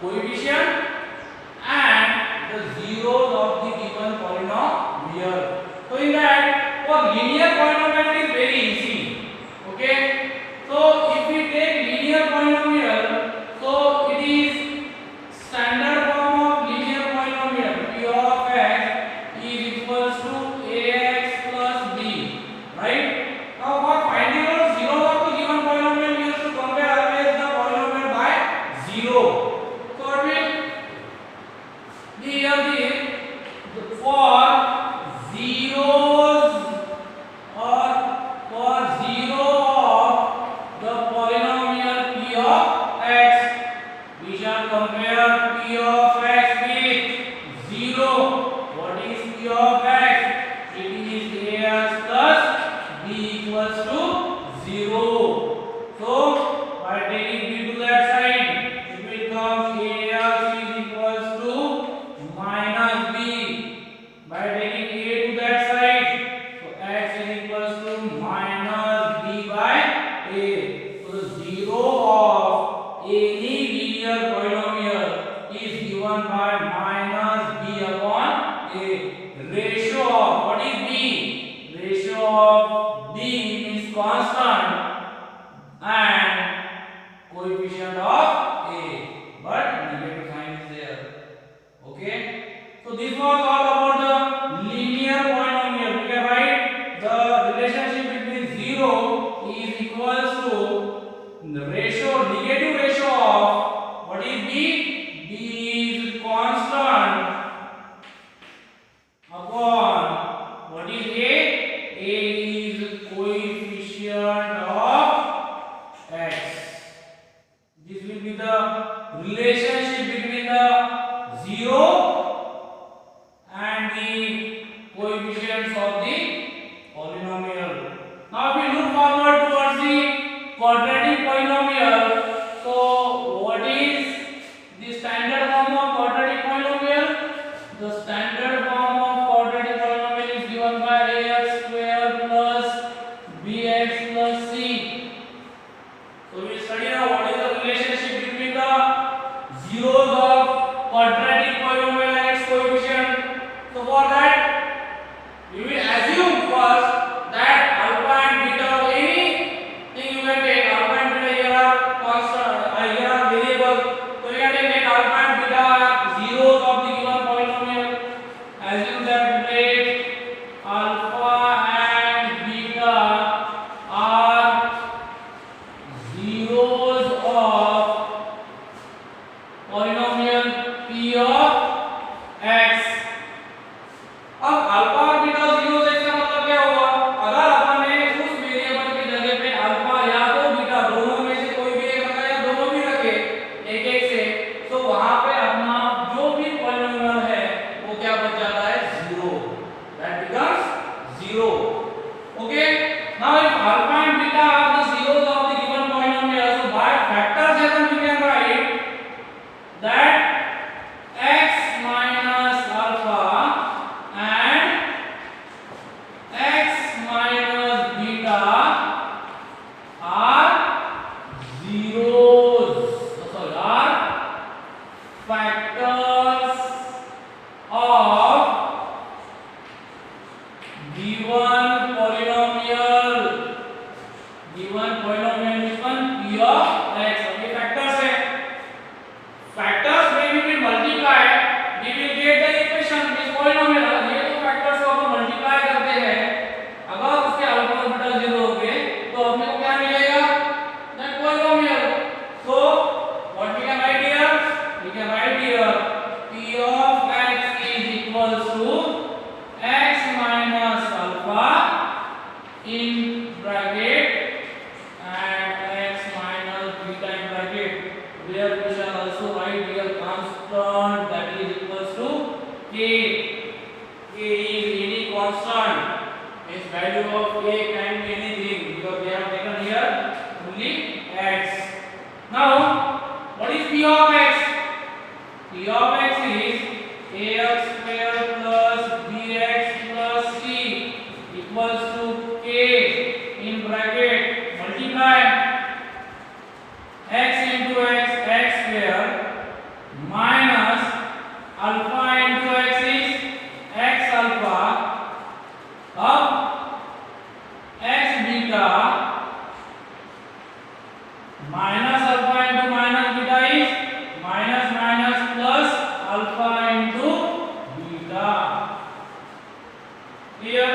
coefficient and the zeros of the given polynomial. So in that, for linear polynomial it is very easy. Okay, so if we take linear polynomial, so it is standard form of linear polynomial p of x is equals to ax plus b, right? Now for finding out zeros of the given polynomial, we have to compare always the polynomial by 0. So what will be here for zeros or for zero of the polynomial p of x, we shall compare p of x with 0. What is p of x? It is ax plus b equals to 0. So by taking b to that side, it becomes ax is equals to minus b. By taking a to that side, so x is equals to minus b by a. So the zero of any linear polynomial is given by minus b upon a. Ratio of what is b? Ratio of b means constant and coefficient of a, but negative sign is there. Okay, so this was all about the linear polynomial. We can write the relationship between 0 is equals to the ratio, negative ratio of what is b? B is constant upon what is a? A is coefficient of x. This will be the relationship between the 0 and the coefficients of the polynomial. Now if we look forward towards the quadratic polynomial, so what is the standard form of quadratic polynomial? The standard form of quadratic polynomial is given by ax square plus bx plus c. So we study now what is the relationship between the zeros of quadratic polynomial and its coefficient. So for that, we will assume first that alpha and beta of anything you can take. Alpha and beta here are constant, here are variable. So you can take alpha and beta are zeros of the given polynomial. Assume that let alpha and beta are zeros of polynomial p of x. अब alpha और beta zero से इसका मतलब क्या होगा? अगर अपन ने उस वेरिएबल की जगह पे अल्फा या तो बीटा दोनों में से कोई भी एक रखा या दोनों भी रखे एक एक से, तो वहां पे अपना जो भी पॉलिनोमियल है वो क्या बच जाता है? Zero. That becomes zero. Okay, now if alpha and beta are the zeros of the given polynomial, so by factorization we can write that x minus alpha and x minus beta are zeros, are factors of given polynomial. Given polynomial is one p of x. Okay, factors है. Factors when we will multiply, we will get the equation is polynomial. ये तो factors को अपन multiply करते हैं, अगर उसके alpha और beta zero हो गए तो अपने को क्या मिलेगा? That polynomial. So what we can write here? We can write here p of x is equals to x minus alpha in bracket and x minus beta in bracket. There we shall also write here constant that is equals to k. K is any constant. Its value of k can be anything because we have taken here only x. Now what is p of x? P of x is ax square plus bx plus c equals to k in bracket multiply x into x, x square minus alpha into minus beta is minus minus plus alpha into beta. Here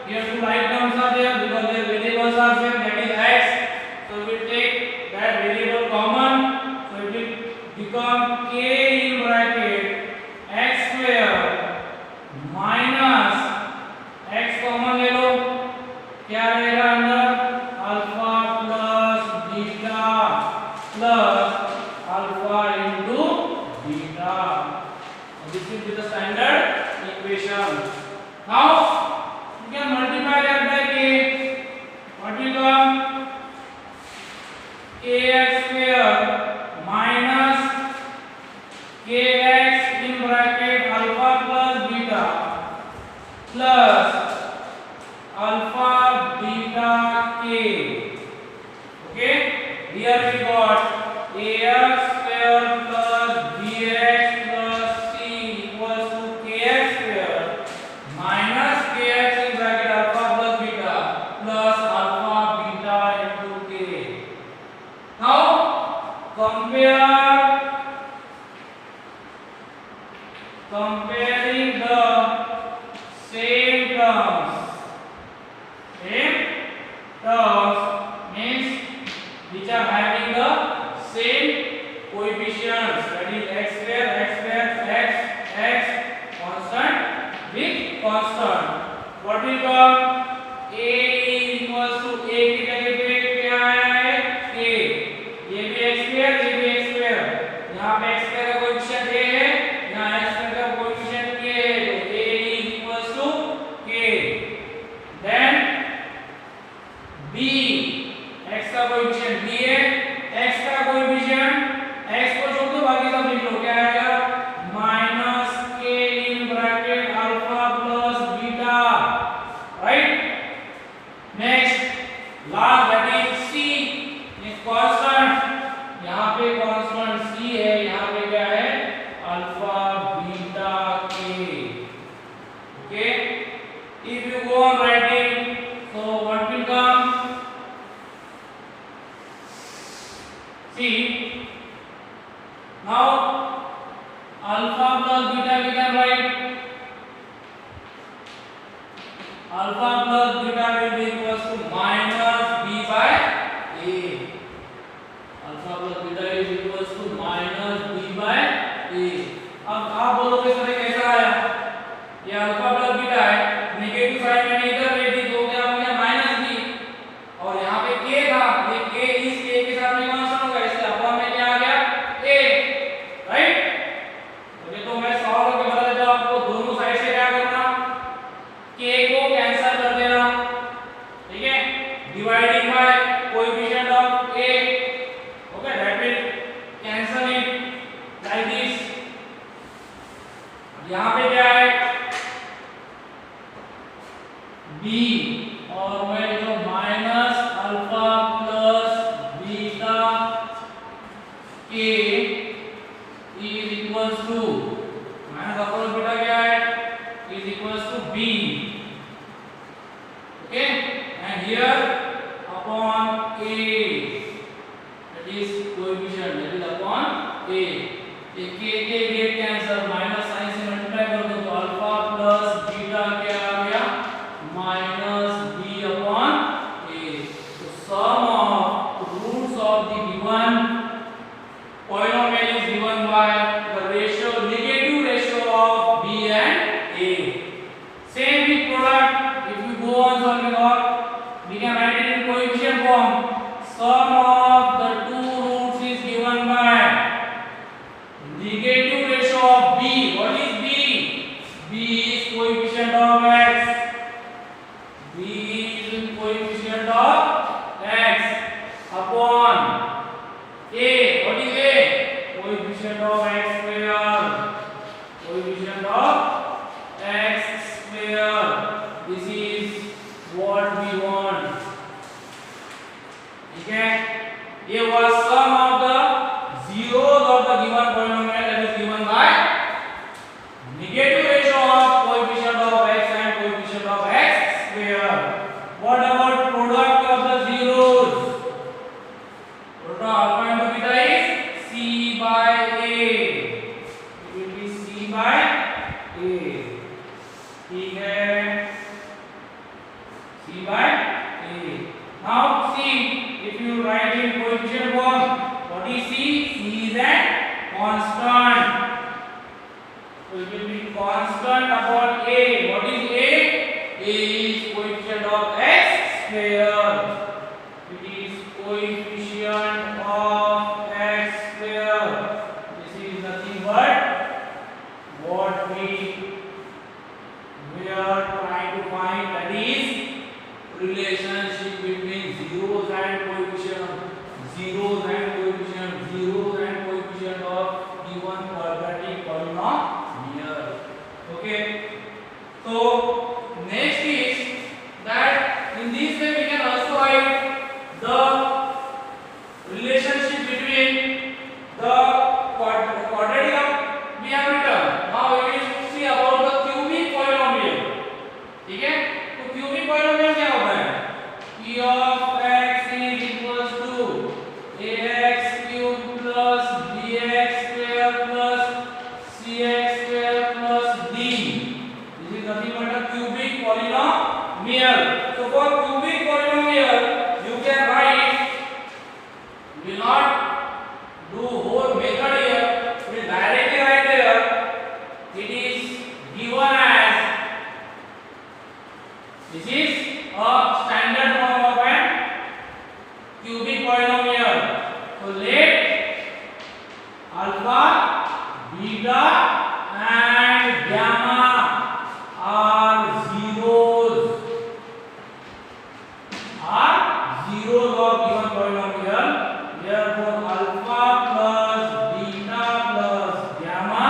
two like terms are there because their variables are same, that is x. So we will take that variable common. So it will become k in bracket x square minus x common ले लो, क्या रहेगा अंदर alpha plus beta plus alpha into beta. This will be the standard equation. Now you can multiply that by k. What will come? Ax square minus kx in bracket alpha plus beta plus alpha beta k. Okay, here we got ax square plus bx plus c equals to kx square minus kx in bracket alpha plus beta plus alpha beta into k. Now comparing the same terms means which are having the same coefficients, that is x square x constant with constant. What will come? A equals to a की जगह पे क्या आया है k. ये भी x square ये भी x square. यहाँ पे x square का कोएफिशिएंट a है, यहाँ x square का कोएफिशिएंट k है, तो a equals to k. Then b, x का कोएफिशिएंट b है, x का कोएफिशिएंट x को छोड़ दो बाकी सब लिख लो, क्या आएगा minus k in bracket alpha plus beta. Right, next last that is c is constant. यहाँ पे कांस्टेंट c है, यहाँ पे क्या है alpha beta k. Okay, if you go on writing, so what will come? See, now alpha plus beta we can write. Alpha plus beta will be equals to minus b by a. Alpha plus beta is equals to minus b by a. अब आप बोलोगे sir कैसा आया? ये alpha plus beta है, negative side में इधर rate दी तो क्या हो गया माइनस b, और यहाँ पे k था, ये k इस k के साथ में कांस्टेंट होगा, इसलिए अपॉन में क्या आ गया a. राइट, तो ये तो मैं सॉल्व करके बता देता हूं आपको. दोनों साइड से क्या करना, k को कैंसिल कर देना, ठीक है, dividing by coefficient of a. Okay, that will cancel it like this. यहाँ पे क्या है b, और मैं जो minus alpha plus beta k is equals to minus alpha plus beta क्या है is equals to b. Okay, and here upon a, that is coefficient, that is upon a. ये k के गेट कैंसिल, माइनस साइन से multiply कर दो तो alpha plus beta क्या आ गया minus b upon a. So sum of roots of the given polynomial is given by the ratio, negative ratio of b and a. Same with product. If you go on solving out, we can write it in coefficient form. Sum of the two roots is given by negative ratio of b. What is b? b is coefficient of x. b is coefficient of x upon a. What is a? Coefficient of x square. Coefficient of x square. This is what we want. Okay, ये was sum of the zeros of the given polynomial that is given by negative ratio of coefficient of x and coefficient of x square. What about product of the zeros? Product to write in coefficient form. What is C? C is a constant. So it will be constant upon A. What is A? A is coefficient of x square. It is coefficient of x square. This is nothing but what we are trying to find, that is relationship between zeros and coefficient of given quadratic polynomial. Okay. So next is that in this way we can also write the relationship between the quadratic of we have written. Now we will see about the cubic polynomial. ठीक है? तो cubic polynomial क्या होता है? P of x is equals to ax cube plus bx square plus cx square plus d. This is nothing but a cubic polynomial. So for cubic polynomial, you can write. We will not do whole method here. We will directly write there. It is given as. This is a standard form of an cubic polynomial. So let alpha, beta and gamma are zeros of given polynomial. Therefore alpha plus beta plus gamma.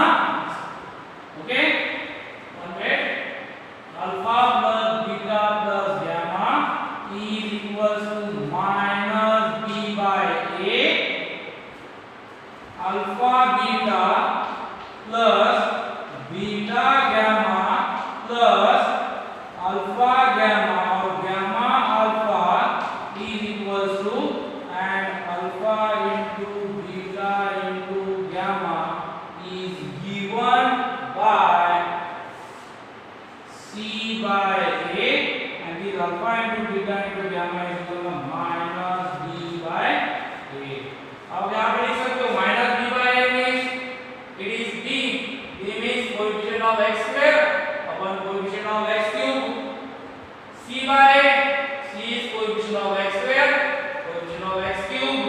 Okay, one minute. Alpha plus beta plus gamma is equals to minus b by a. Alpha beta plus beta gamma plus alpha gamma or gamma alpha is equals to, and alpha into beta into gamma is given by C by A, and this alpha into beta into gamma is equal to minus b by a. अब यहाँ पे लिख सकते हो minus b by a means it is b. b means coefficient of x square upon coefficient of x cube. C by a, c is coefficient of x square, coefficient of x cube.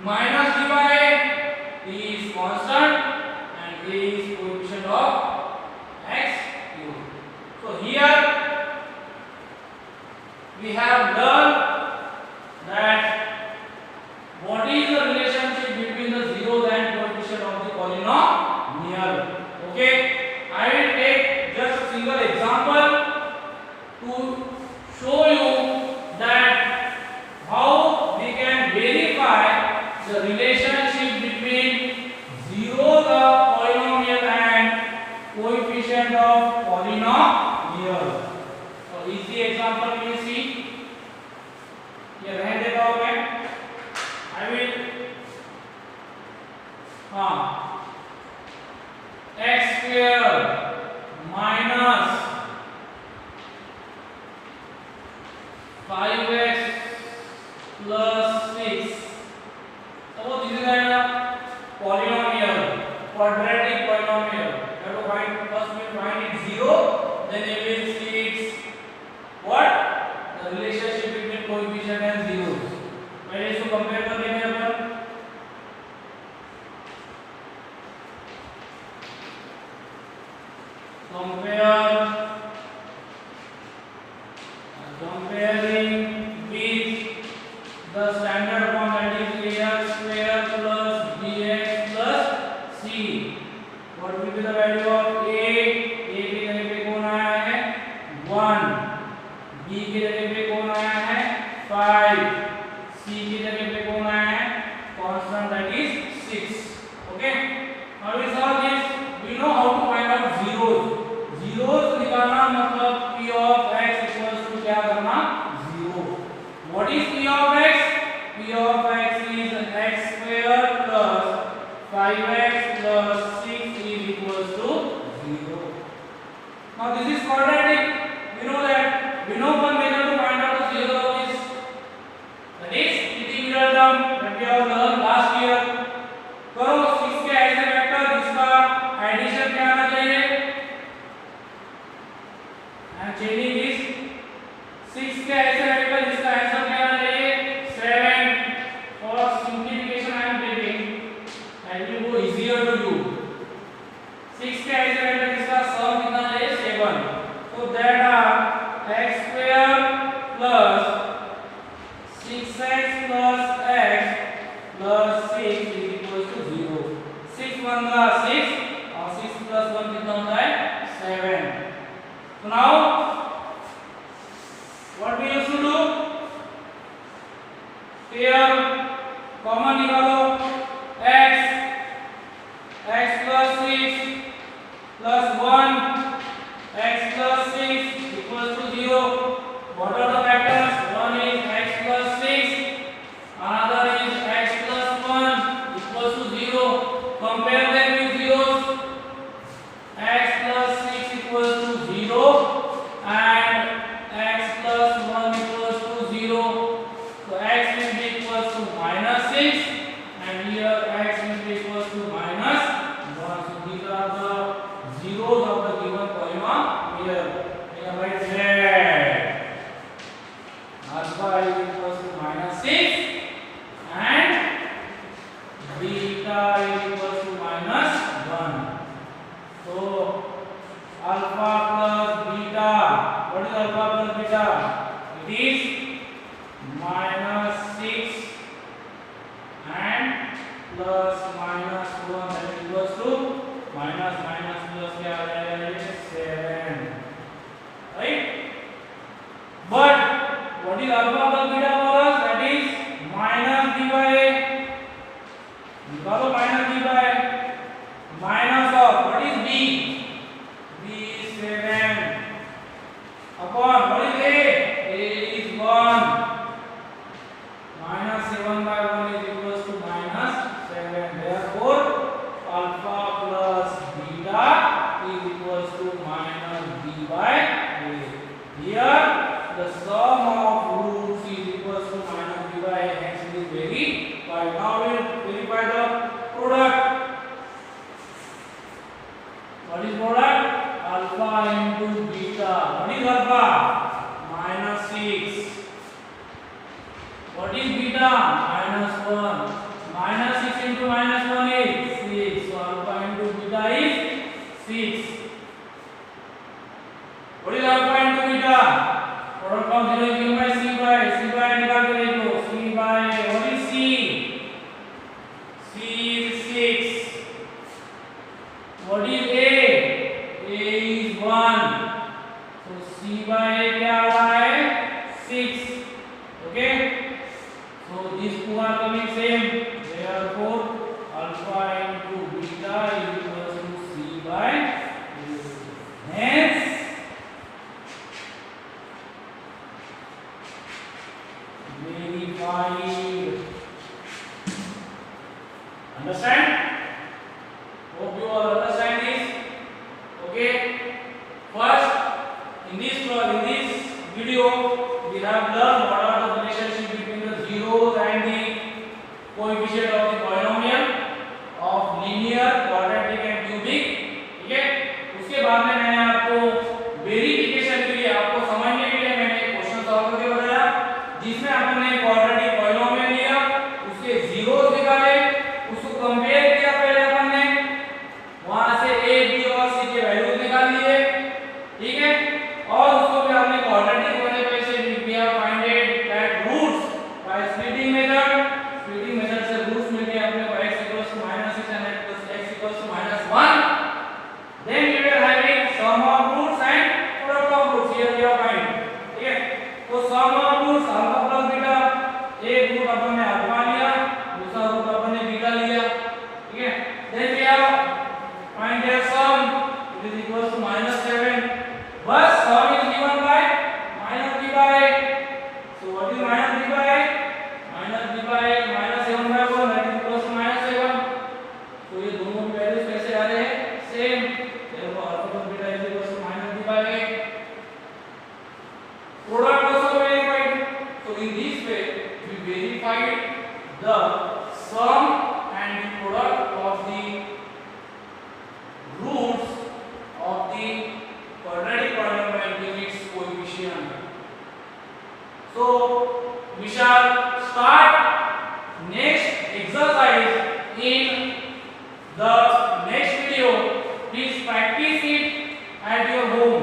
Minus d by a, d is constant and a is coefficient of x cube. So here we have learned that what is the relationship between the zeros and coefficient of the polynomial. Okay, I will take just a single example to show you that how we can verify the relationship between zeros of polynomial and coefficient of polynomial. So easy example we will see. ये रहने देता हूँ मैं. I will x square minus 5x plus 6. Suppose this is a polynomial, quadratic polynomial. You have to find, first we will find it 0, then you will see its what? The relationship between coefficient and zeros. पहले इसको compare कर लेंगे अपन. Comparing with the standard form, that is ax square plus bx plus c. What will be the value of a? A की जगह पे कौन आया है? 1. b की जगह पे कौन आया है? 5. c की जगह पे कौन आया है? Constant, that is 6. Okay. Now we solve this. We know how to find out zeros. Zeros निकालना मतलब p of x equals to क्या करना? 0. What is p of x? P of x is x square plus 5x plus 6 is equals to 0. Now this is quadratic. We know that. We know one method to find out the zero of this. That is were learn last year. करो 6 के ऐसे vector जिसका addition क्या आना चाहिए, I am changing this 6 के ऐसे vector जिसका आंसर क्या आना चाहिए 7। For simplification I am taking and will go easier to you. 6 के ऐसे वेक्टर जिसका सम कितना चाहिए 7, so that are x square plus 6x plus x plus 6 is equals to 0। 6 1 का 6 और 6 plus 1 कितना होता है 7। So now what we used to do, here common निकालो x plus 6 plus 1 x plus 6 equals to 0। What are the factors? One is x plus 6, another is x plus 1 equals to 0। Compare them with zeros। X plus 6 equals to 0 and x plus 1 equals to 0। So x will be equals to minus 6 and here x will be equals to minus 1। So these are the zeros of the given polynomial। Here write z alpha is equals to minus 6 and beta is equals to minus 1। So alpha plus beta, what is alpha plus beta? It is minus 6 and plus minus 1, that is equals to minus minus plus क्या आ जाएगा 7, right? But what is alpha plus beta for us? That is minus b by a। निकालो minus b by a, minus of what is b? B is 7 upon what is a? A is 1। Minus 7 by 1 is equals to minus 7। Therefore alpha plus beta is equals to minus b by a। Here the sum of roots is equals to minus b by a, hence it is verified। Now we will verify the product। What is product? Alpha into beta। What is alpha? Minus 6। What is beta? Minus 1। Minus 6 into minus 1 is 6, so alpha into beta is 6। What is alpha into beta? Product of 0 is given by c by निकाल के देख लो c by what is c? C is 6। What is a? A is 1, so c by a क्या आ रहा है 6। Okay, so these two are coming same, therefore alpha into beta is equals to c by a। Hence verified। Understand? Hope you all understand this। Okay, first in this video we have learned what are the relationship between the zeros and the coefficient of the polynomial of linear, quadratic and cubic। ठीक है, उसके बाद में मैंने आपको verification के लिए, आपको समझने के लिए मैंने एक क्वेश्चन सॉल्व करके बताया जिसमें आपने क्वाड्रेटिक पॉलिनोमियल लिया, उसके जीरोस निकाले, उसको कंपेयर किया पहले अपन ने, वहां से a b और c के वैल्यूज निकाल लिए। ठीक है, और उसको भी आपने क्वाड्रेटिक होने पे से we have find it that roots by splitting method से रूट्स मिल गए sum and the product of the roots of the quadratic polynomial with its coefficient. So we shall start next exercise in the next video. Please practice it at your home.